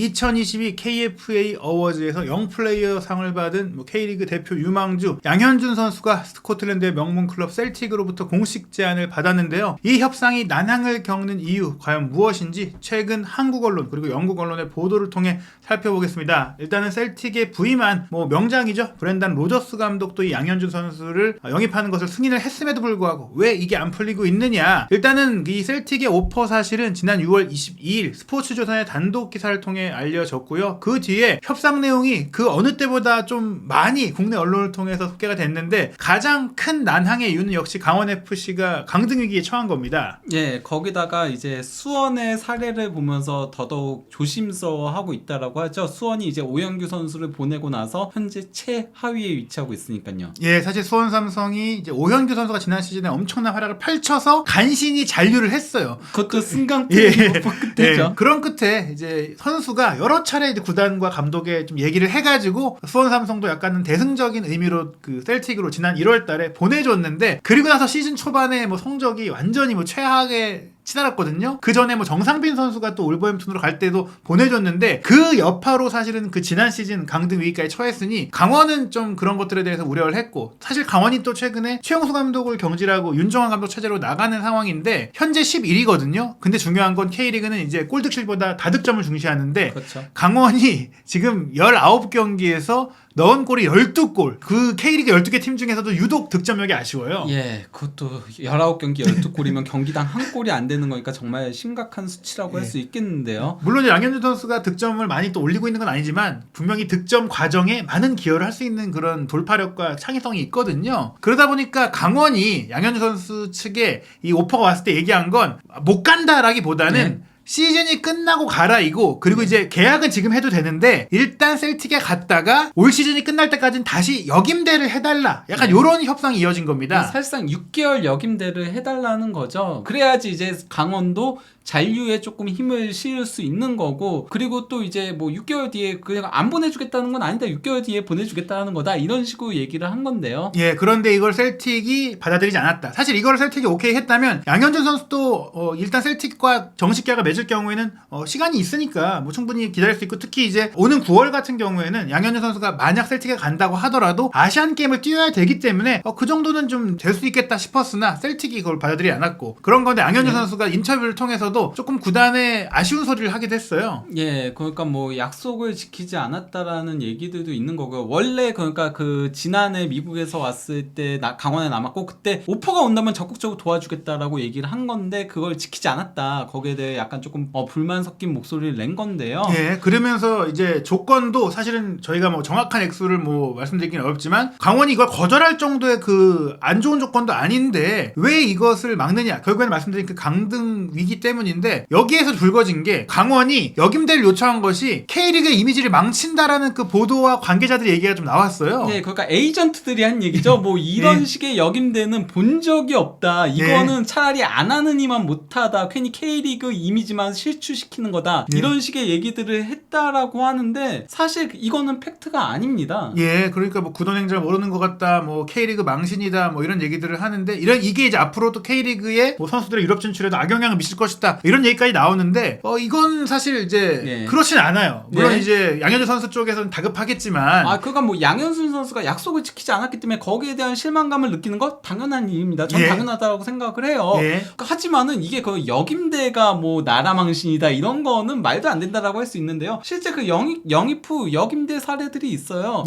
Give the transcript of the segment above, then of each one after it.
2022 KFA 어워즈에서 영플레이어 상을 받은 K리그 대표 유망주 양현준 선수가 스코틀랜드의 명문 클럽 셀틱으로부터 공식 제안을 받았는데요. 이 협상이 난항을 겪는 이유 과연 무엇인지 최근 한국 언론 그리고 영국 언론의 보도를 통해 살펴보겠습니다. 일단은 셀틱에 부임한 명장이죠. 브렌단 로저스 감독도 이 양현준 선수를 영입하는 것을 승인을 했음에도 불구하고 왜 이게 안 풀리고 있느냐. 일단은 이 셀틱의 오퍼 사실은 지난 6월 22일 스포츠조선의 단독 기사를 통해 알려졌고요. 그 뒤에 협상 내용이 그 어느 때보다 좀 많이 국내 언론을 통해서 소개가 됐는데 가장 큰 난항의 이유는 역시 강원FC가 강등 위기에 처한 겁니다. 예, 거기다가 이제 수원의 사례를 보면서 더더욱 조심스러워하고 있다라고 하죠. 수원이 이제 오영규 선수를 보내고 나서 현재 최하위에 위치하고 있으니까요. 예, 사실 수원 삼성이 이제 오현규 선수가 지난 시즌에 엄청난 활약을 펼쳐서 간신히 잔류를 했어요. 그것도 승강팀 끝에죠. 예, 그런 끝에 이제 선수가 여러 차례 이제 구단과 감독에 좀 얘기를 해가지고 수원 삼성도 약간은 대승적인 의미로 그 셀틱으로 지난 1월달에 보내줬는데 그리고 나서 시즌 초반에 성적이 완전히 최악에 치달았거든요. 그 전에 정상빈 선수가 또 올버햄튼으로 갈 때도 보내줬는데 그 여파로 사실은 그 지난 시즌 강등 위기까지 처했으니 강원은 좀 그런 것들에 대해서 우려를 했고 사실 강원이 또 최근에 최용수 감독을 경질하고 윤정환 감독 체제로 나가는 상황인데 현재 11위거든요. 근데 중요한 건 K리그는 이제 골득실보다 다득점을 중시하는데 그렇죠. 강원이 지금 19경기에서 넣은 골이 12골. 그 K리그 12개 팀 중에서도 유독 득점력이 아쉬워요. 예, 그것도 19경기 12골이면 경기당 한 골이 안 되는 거니까 정말 심각한 수치라고 할 수 있겠는데요. 물론 양현준 선수가 득점을 많이 또 올리고 있는 건 아니지만 분명히 득점 과정에 많은 기여를 할 수 있는 그런 돌파력과 창의성이 있거든요. 그러다 보니까 강원이 양현준 선수 측에 이 오퍼가 왔을 때 얘기한 건 못 간다라기보다는 시즌이 끝나고 가라이고 그리고 이제 계약은 지금 해도 되는데 일단 셀틱에 갔다가 올 시즌이 끝날 때까지는 다시 역임대를 해달라 약간 요런 협상이 이어진 겁니다. 사실상 6개월 역임대를 해달라는 거죠. 그래야지 이제 강원도 잔류에 조금 힘을 실을 수 있는 거고 그리고 또 이제 6개월 뒤에 그냥 안 보내주겠다는 건 아니다. 6개월 뒤에 보내주겠다는 거다. 이런 식으로 얘기를 한 건데요. 예, 그런데 이걸 셀틱이 받아들이지 않았다. 사실 이걸 셀틱이 오케이 했다면 양현준 선수도 일단 셀틱과 정식 계약을 맺을 경우에는 시간이 있으니까 충분히 기다릴 수 있고 특히 이제 오는 9월 같은 경우에는 양현준 선수가 만약 셀틱에 간다고 하더라도 아시안 게임을 뛰어야 되기 때문에 그 정도는 좀 될 수 있겠다 싶었으나 셀틱이 그걸 받아들이지 않았고 그런 건데 양현준 선수가 인터뷰를 통해서도 조금 구단에 아쉬운 소리를 하기도 했어요. 예, 그러니까 약속을 지키지 않았다라는 얘기들도 있는 거고요. 원래 그러니까 그 지난해 미국에서 왔을 때 강원에 남았고 그때 오퍼가 온다면 적극적으로 도와주겠다라고 얘기를 한 건데 그걸 지키지 않았다. 거기에 대해 약간 조금 불만 섞인 목소리를 낸 건데요. 예, 그러면서 이제 조건도 사실은 저희가 정확한 액수를 말씀드리기는 어렵지만 강원이 이걸 거절할 정도의 그 안 좋은 조건도 아닌데 왜 이것을 막느냐. 결국에는 말씀드린 그 강등 위기 때문인데 여기에서 불거진 게 강원이 역임대를 요청한 것이 K리그의 이미지를 망친다라는 그 보도와 관계자들의 얘기가 좀 나왔어요. 네, 그러니까 에이전트들이 한 얘기죠. 이런 네. 식의 역임대는 본 적이 없다. 이거는 차라리 안 하는 이만 못하다. 괜히 K리그 이미지만 실추시키는 거다. 이런 식의 얘기들을 했다라고 하는데 사실 이거는 팩트가 아닙니다. 예, 그러니까 구단 행정을 모르는 것 같다. K리그 망신이다. 이런 얘기들을 하는데 이게 이제 앞으로도 K리그의 선수들의 유럽 진출에도 악영향을 미칠 것이다. 이런 얘기까지 나오는데 이건 사실 이제 그렇진 않아요. 물론 이제 양현준 선수 쪽에서는 다급하겠지만 그러니까 양현준 선수가 약속을 지키지 않았기 때문에 거기에 대한 실망감을 느끼는 건 당연한 일입니다. 전 당연하다고 생각을 해요. 하지만은 이게 그 역임대가 나라 망신이다 이런 거는 말도 안 된다라고 할 수 있는데요. 실제 그 영입 후 역임대 사례들이 있어요.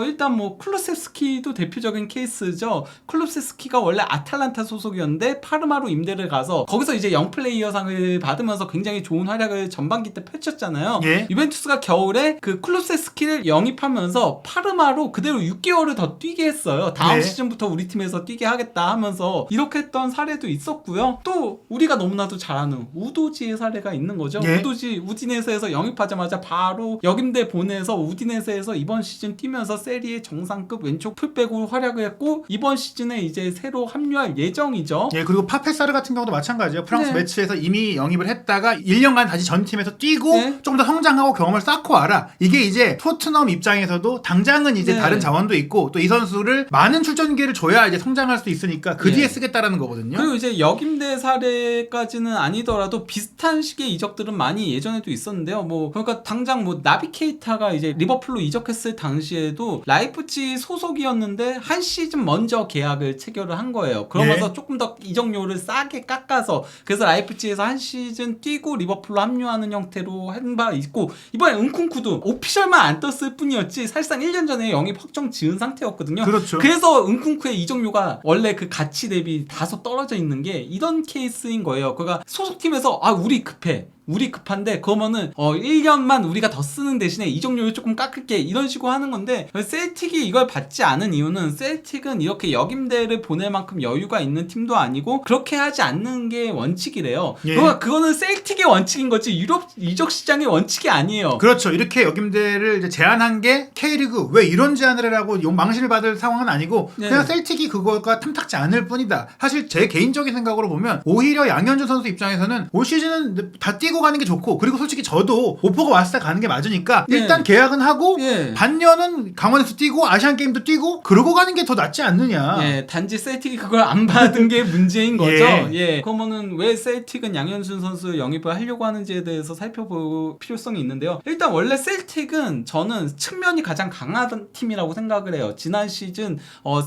일단 클루세스키도 대표적인 케이스죠. 클루세스키가 원래 아탈란타 소속이었는데 파르마로 임대를 가서 거기서 이제 영플레이어상을 받으면서 굉장히 좋은 활약을 전반기 때 펼쳤잖아요. 유벤투스가 겨울에 그 클루세스키를 영입하면서 파르마로 그대로 6개월을 더 뛰게 했어요. 다음 시즌부터 우리 팀에서 뛰게 하겠다 하면서 이렇게 했던 사례도 있었고요. 또 우리가 너무나도 잘 아는 우도지의 사례가 있는 거죠. 우도지 우디네세에서 영입하자마자 바로 역임대 보내서 우디네세에서 이번 시즌 뛰면서 세리에 정상급 왼쪽 풀백으로 활약을 했고 이번 시즌에 이제 새로 합류할 예정이죠. 그리고 파페사르 같은 경우도 마찬가지예요. 프랑스 매치에서 이미 영입을 했다가 1년간 다시 전 팀에서 뛰고 네. 조금 더 성장하고 경험을 쌓고 와라. 이게 이제 토트넘 입장에서도 당장은 이제 네. 다른 자원도 있고 또 이 선수를 많은 출전 기회를 줘야 이제 성장할 수 있으니까 그 네. 뒤에 쓰겠다라는 거거든요. 그리고 이제 역임대 사례까지는 아니더라도 비슷한 식의 이적들은 많이 예전에도 있었는데요. 뭐 그러니까 당장 뭐 나비 케이타가 이제 리버풀로 이적했을 당시에도 라이프치 소속이었는데 한 시즌 먼저 계약을 체결을 한 거예요. 그러면서 네. 조금 더 이적료를 싸게 깎아서 그래서 라이프치에서 한 시즌 뛰고 리버풀로 합류하는 형태로 한 바 있고 이번에 은쿤쿠도 오피셜만 안 떴을 뿐이었지 사실상 1년 전에 영입 확정 지은 상태였거든요. 그렇죠. 그래서 은쿤쿠의 이적료가 원래 그 가치 대비 다소 떨어져 있는 게 이런 케이스인 거예요. 그러니까 소속팀에서 우리 급해. 우리 급한데 그러면은 1년만 우리가 더 쓰는 대신에 이적료를 조금 깎을게 이런 식으로 하는 건데 셀틱이 이걸 받지 않은 이유는 셀틱은 이렇게 역임대를 보낼 만큼 여유가 있는 팀도 아니고 그렇게 하지 않는 게 원칙이래요. 예. 그러니까 그거는 셀틱의 원칙인 거지 유럽 이적 시장의 원칙이 아니에요. 그렇죠. 이렇게 역임대를 이제 제한한 게 K리그 왜 이런 제한을 해라고 망신을 받을 상황은 아니고 네. 그냥 셀틱이 그거가 탐탁지 않을 뿐이다. 사실 제 개인적인 생각으로 보면 오히려 양현준 선수 입장에서는 올 시즌은 다 뛰고 가는 게 좋고 그리고 솔직히 저도 오퍼가 왔을 때 가는 게 맞으니까 네. 일단 계약은 하고 예. 반년은 강원에서 뛰고 아시안 게임도 뛰고 그러고 가는 게 더 낫지 않느냐. 예, 단지 셀틱이 그걸 안 받은 게 문제인 거죠. 예. 예. 그러면은 왜 셀틱은 양현준 선수 영입을 하려고 하는지에 대해서 살펴볼 필요성이 있는데요. 일단 원래 셀틱은 저는 측면이 가장 강한 팀이라고 생각을 해요. 지난 시즌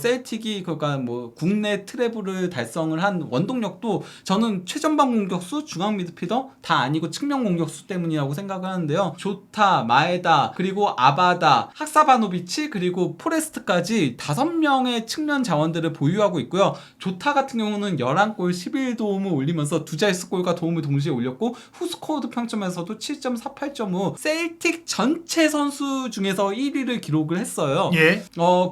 셀틱이 그러니까 뭐 국내 트래블을 달성을 한 원동력도 저는 최전방 공격수, 중앙 미드필더 다 아니고 측면 공격수 때문이라고 생각을 하는데요. 조타, 마에다, 그리고 아바다, 학사바노비치, 그리고 포레스트까지 5명의 측면 자원들을 보유하고 있고요. 조타 같은 경우는 11골 11도움을 올리면서 두 자릿수 골과 도움을 동시에 올렸고 후스코어드 평점에서도 7.48.5 셀틱 전체 선수 중에서 1위를 기록을 했어요. 예.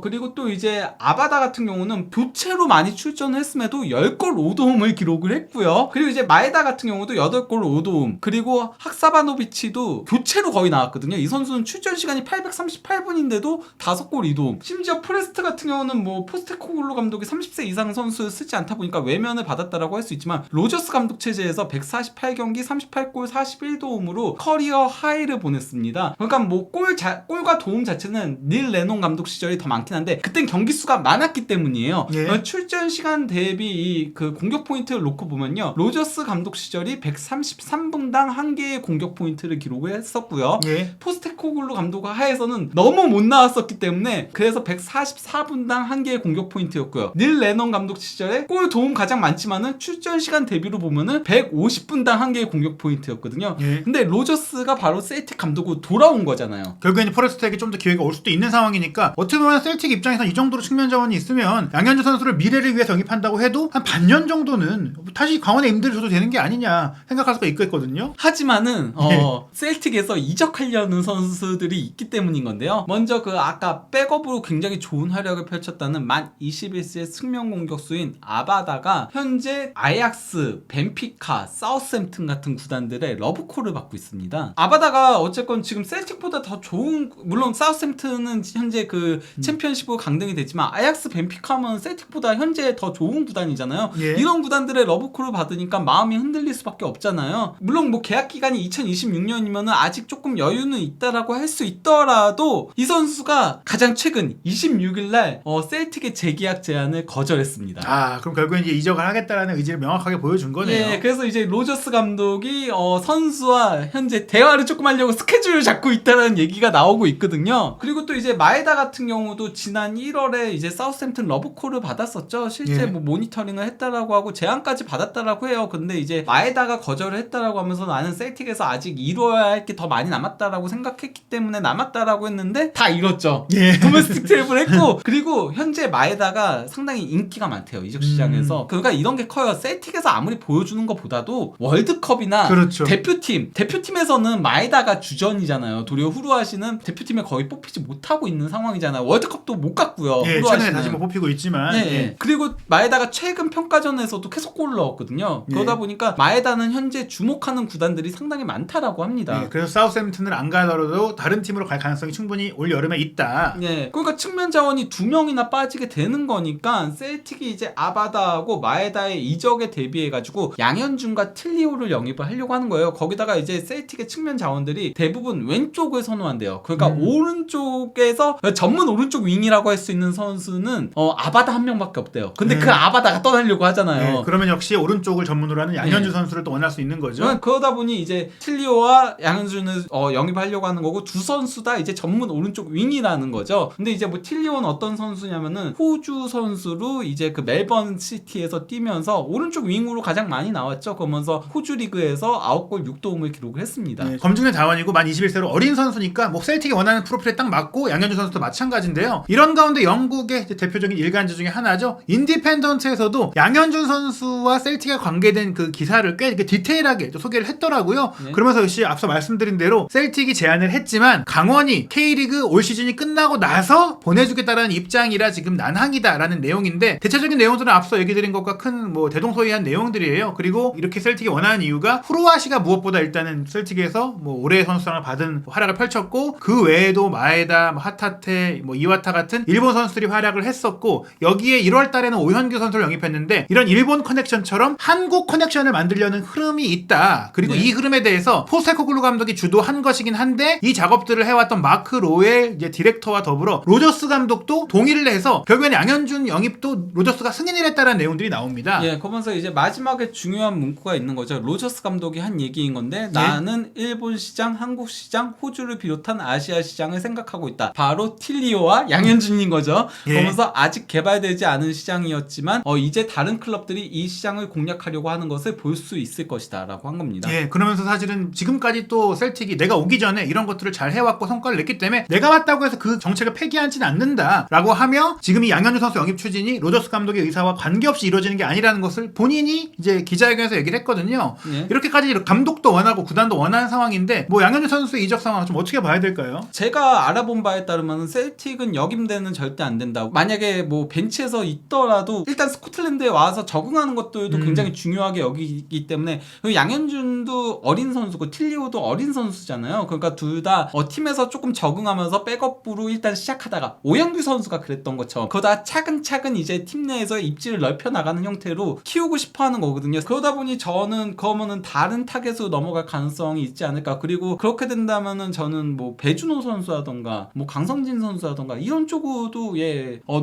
그리고 또 이제 아바다 같은 경우는 교체로 많이 출전을 했음에도 10골 5도움을 기록을 했고요. 그리고 이제 마에다 같은 경우도 8골 5도움 그리고 학사바노비치도 교체로 거의 나왔거든요. 이 선수는 출전 시간이 838분인데도 5골 2도움. 심지어 프레스트 같은 경우는 뭐 포스테코글루 감독이 30세 이상 선수를 쓰지 않다 보니까 외면을 받았다라고 할 수 있지만 로저스 감독 체제에서 148경기 38골 41도움으로 커리어 하이를 보냈습니다. 그러니까 뭐 골과 도움 자체는 닐 레논 감독 시절이 더 많긴 한데 그땐 경기 수가 많았기 때문이에요. 예. 출전 시간 대비 그 공격 포인트를 놓고 보면요. 로저스 감독 시절이 133분당 1개의 공격 포인트를 기록을 했었고요. 예. 포스테코글루 감독 하에서는 너무 못 나왔었기 때문에 그래서 144분당 1개의 공격 포인트였고요. 닐 레논 감독 시절에 골 도움 가장 많지만은 출전 시간 대비로 보면은 150분당 1개의 공격 포인트였거든요. 예. 근데 로저스가 바로 셀틱 감독으로 돌아온 거잖아요. 결국에는 포레스트에게 좀 더 기회가 올 수도 있는 상황이니까 어떻게 보면 셀틱 입장에서 이 정도로 측면 자원이 있으면 양현준 선수를 미래를 위해서 영입한다고 해도 한 반년 정도는 다시 강원에 임대를 줘도 되는 게 아니냐 생각할 수가 있겠거든요. 하지만은 네. 셀틱에서 이적하려는 선수들이 있기 때문인 건데요. 먼저 그 아까 백업으로 굉장히 좋은 활약을 펼쳤다는 만 21세의 측면 공격수인 아바다가 현재 아약스, 벤피카, 사우스햄튼 같은 구단들의 러브콜을 받고 있습니다. 아바다가 어쨌건 지금 셀틱보다 더 좋은 물론 사우스햄튼은 현재 그 챔피언십으로 강등이 됐지만 아약스, 벤피카는 셀틱보다 현재 더 좋은 구단이잖아요. 예. 이런 구단들의 러브콜을 받으니까 마음이 흔들릴 수밖에 없잖아요. 물론 뭐 계약 기간이 2026년이면 아직 조금 여유는 있다라고 할 수 있더라도 이 선수가 가장 최근 26일날 셀틱의 재계약 제안을 거절했습니다. 아, 그럼 결국엔 이제 이적을 하겠다라는 의지를 명확하게 보여준 거네요. 예, 그래서 이제 로저스 감독이 선수와 현재 대화를 조금 하려고 스케줄을 잡고 있다는 얘기가 나오고 있거든요. 그리고 또 이제 마에다 같은 경우도 지난 1월에 이제 사우스햄튼 러브콜을 받았었죠. 실제 예. 뭐 모니터링을 했다라고 하고 제안까지 받았다라고 해요. 근데 이제 마에다가 거절을 했다라고 하면서 나는 셀틱에서 아직 이뤄야 할 게 더 많이 남았다라고 생각했기 때문에 남았다라고 했는데 다 이뤘죠. 예. 도메스틱 트랩을 했고 그리고 현재 마에다가 상당히 인기가 많대요. 이적 시장에서. 그러니까 이런 게 커요. 셀틱에서 아무리 보여주는 것보다도 월드컵이나 그렇죠. 대표팀에서는 마에다가 주전이잖아요. 도리어 후루아시는 대표팀에 거의 뽑히지 못하고 있는 상황이잖아요. 월드컵도 못 갔고요. 예, 후루아시는. 최근에 다시 뭐 뽑히고 있지만 예, 예. 예. 그리고 마에다가 최근 평가전에서도 계속 골을 넣었거든요. 예. 그러다 보니까 마에다는 현재 주목하는 기대하는 구단들이 상당히 많다라고 합니다. 네, 그래서 사우스햄튼을 안 가더라도 다른 팀으로 갈 가능성이 충분히 올 여름에 있다. 네, 그러니까 측면 자원이 2명이나 빠지게 되는 거니까 셀틱이 이제 아바다하고 마에다의 이적에 대비해가지고 양현준과 틀리오를 영입을 하려고 하는 거예요. 거기다가 이제 셀틱의 측면 자원들이 대부분 왼쪽을 선호한대요. 그러니까 오른쪽에서 전문 오른쪽 윙이라고 할 수 있는 선수는 아바다 한 명밖에 없대요. 근데 그 아바다가 떠나려고 하잖아요. 네, 그러면 역시 오른쪽을 전문으로 하는 양현준 선수를 또 원할 수 있는 거죠. 그러다 보니 이제 틀리오와 양현준을 영입하려고 하는 거고 두 선수 다 이제 전문 오른쪽 윙이라는 거죠. 근데 이제 뭐 틀리오는 어떤 선수냐면은 호주 선수로 이제 그 멜번 시티에서 뛰면서 오른쪽 윙으로 가장 많이 나왔죠. 그러면서 호주 리그에서 9골 6도움을 기록을 했습니다. 네, 검증된 자원이고 만 21세로 어린 선수니까 뭐 셀틱이 원하는 프로필에 딱 맞고 양현준 선수도 마찬가지인데요. 이런 가운데 영국의 이제 대표적인 일간지 중에 하나죠. 인디펜던트에서도 양현준 선수와 셀틱에 관계된 그 기사를 꽤 이렇게 디테일하게 또 소개를 했더라고요. 네. 그러면서 역시 앞서 말씀드린 대로 셀틱이 제안을 했지만 강원이 K리그 올 시즌이 끝나고 나서 보내주겠다라는 입장이라 지금 난항이다라는 내용인데 대체적인 내용들은 앞서 얘기 드린 것과 큰 뭐 대동소이한 내용들이에요. 그리고 이렇게 셀틱이 원하는 이유가 후루아시가 무엇보다 일단은 셀틱에서 뭐 올해의 선수상을 받은 활약을 펼쳤고 그 외에도 마에다, 뭐 하타테, 뭐 이와타 같은 일본 선수들이 활약을 했었고 여기에 1월 달에는 오현규 선수를 영입했는데 이런 일본 커넥션처럼 한국 커넥션을 만들려는 흐름이 있다. 그리고 네. 이 흐름에 대해서 포스테코글루 감독이 주도한 것이긴 한데 이 작업들을 해왔던 마크 로엘 이제 디렉터와 더불어 로저스 감독도 동의를 해서 결국엔 양현준 영입도 로저스가 승인을 했다는 내용들이 나옵니다. 예, 그러면서 이제 마지막에 중요한 문구가 있는 거죠. 로저스 감독이 한 얘기인 건데 나는 일본 시장, 한국 시장, 호주를 비롯한 아시아 시장을 생각하고 있다. 바로 틸리오와 양현준인 거죠. 예. 그러면서 아직 개발되지 않은 시장이었지만 이제 다른 클럽들이 이 시장을 공략하려고 하는 것을 볼 수 있을 것이다라고 한 겁니다. 예, 그러면서 사실은 지금까지 또 셀틱이 내가 오기 전에 이런 것들을 잘 해왔고 성과를 냈기 때문에 내가 왔다고 해서 그 정책을 폐기하지는 않는다라고 하며 지금 이 양현준 선수 영입 추진이 로저스 감독의 의사와 관계없이 이루어지는 게 아니라는 것을 본인이 이제 기자회견에서 얘기를 했거든요. 예. 이렇게까지 감독도 원하고 구단도 원하는 상황인데 뭐 양현준 선수의 이적 상황 좀 어떻게 봐야 될까요? 제가 알아본 바에 따르면 셀틱은 역임대는 절대 안 된다고. 만약에 뭐 벤치에서 있더라도 일단 스코틀랜드에 와서 적응하는 것들도 굉장히 중요하게 여기기 때문에 양현준도 어린 선수고 틸리오도 어린 선수잖아요. 그러니까 둘 다 팀에서 조금 적응하면서 백업으로 일단 시작하다가 오영규 선수가 그랬던 것처럼 그러다 차근차근 이제 팀 내에서 입지를 넓혀 나가는 형태로 키우고 싶어하는 거거든요. 그러다 보니 저는 그러면은 다른 타겟으로 넘어갈 가능성이 있지 않을까. 그리고 그렇게 된다면은 저는 뭐 배준호 선수라던가 뭐 강성진 선수라던가 이런 쪽으로도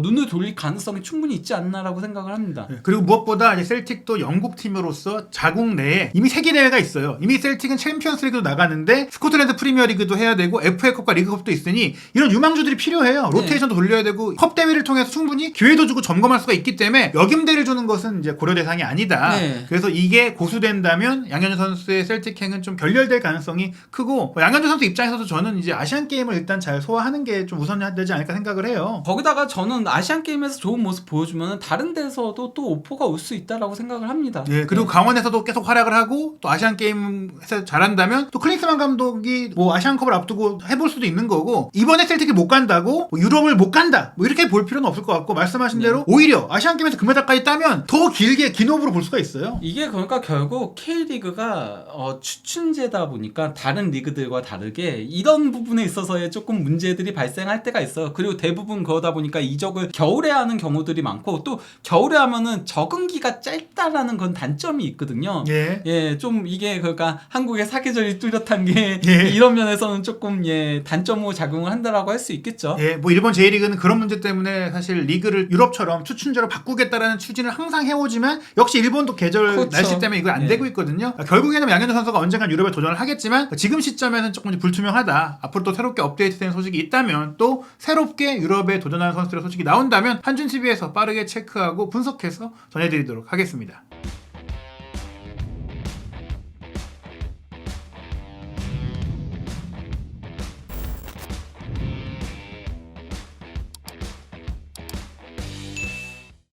눈을 돌릴 가능성이 충분히 있지 않나라고 생각을 합니다. 그리고 무엇보다 이제 셀틱도 영국 팀으로서 자국 내에 이미 세계 대회가 있어요. 이미 셀틱은 챔피언스리그도 나가는데 스코틀랜드 프리미어리그도 해야 되고 FA컵과 리그컵도 있으니 이런 유망주들이 필요해요. 로테이션도 돌려야 되고 컵 대회를 통해서 충분히 기회도 주고 점검할 수가 있기 때문에 역임대를 주는 것은 이제 고려 대상이 아니다. 네. 그래서 이게 고수된다면 양현준 선수의 셀틱행은 좀 결렬될 가능성이 크고 양현준 선수 입장에서도 저는 이제 아시안 게임을 일단 잘 소화하는 게 좀 우선되지 않을까 생각을 해요. 거기다가 저는 아시안 게임에서 좋은 모습 보여주면 다른 데서도 또 오퍼가 올 수 있다라고 생각을 합니다. 예, 그리고 강원에서도 계속 활약을 하고 또 아시안 게임에서 잘한다면 또 클린스만 감독이 뭐 아시안컵을 앞두고 해볼 수도 있는 거고 이번에 셀틱이 못 간다고 뭐 유럽을 못 간다 뭐 이렇게 볼 필요는 없을 것 같고 말씀하신 대로 오히려 아시안 게임에서 금메달까지 따면 더 길게 긴 호흡으로 볼 수가 있어요. 이게 그러니까 결국 K리그가 추춘제다 보니까 다른 리그들과 다르게 이런 부분에 있어서의 조금 문제들이 발생할 때가 있어요. 그리고 대부분 그러다 보니까 이적을 겨울에 하는 경우들이 많고 또 겨울에 하면은 적응기가 짧다라는 그런 단점이 있거든요. 예. 좀 이게 그러니까 한국의 사계절이 뚜렷한 게 예. 이런 면에서는 조금 단점으로 작용을 한다라고 할 수 있겠죠. 예, 뭐 일본 J리그는 그런 문제 때문에 사실 리그를 유럽처럼 추춘제로 바꾸겠다라는 추진을 항상 해오지만 역시 일본도 계절 그렇죠. 날씨 때문에 이거 안 되고 있거든요. 결국에는 양현준 선수가 언젠간 유럽에 도전을 하겠지만 지금 시점에는 조금 불투명하다. 앞으로 또 새롭게 업데이트된 소식이 있다면 또 새롭게 유럽에 도전하는 선수들의 소식이 나온다면 한준TV에서 빠르게 체크하고 분석해서 전해드리도록 하겠습니다.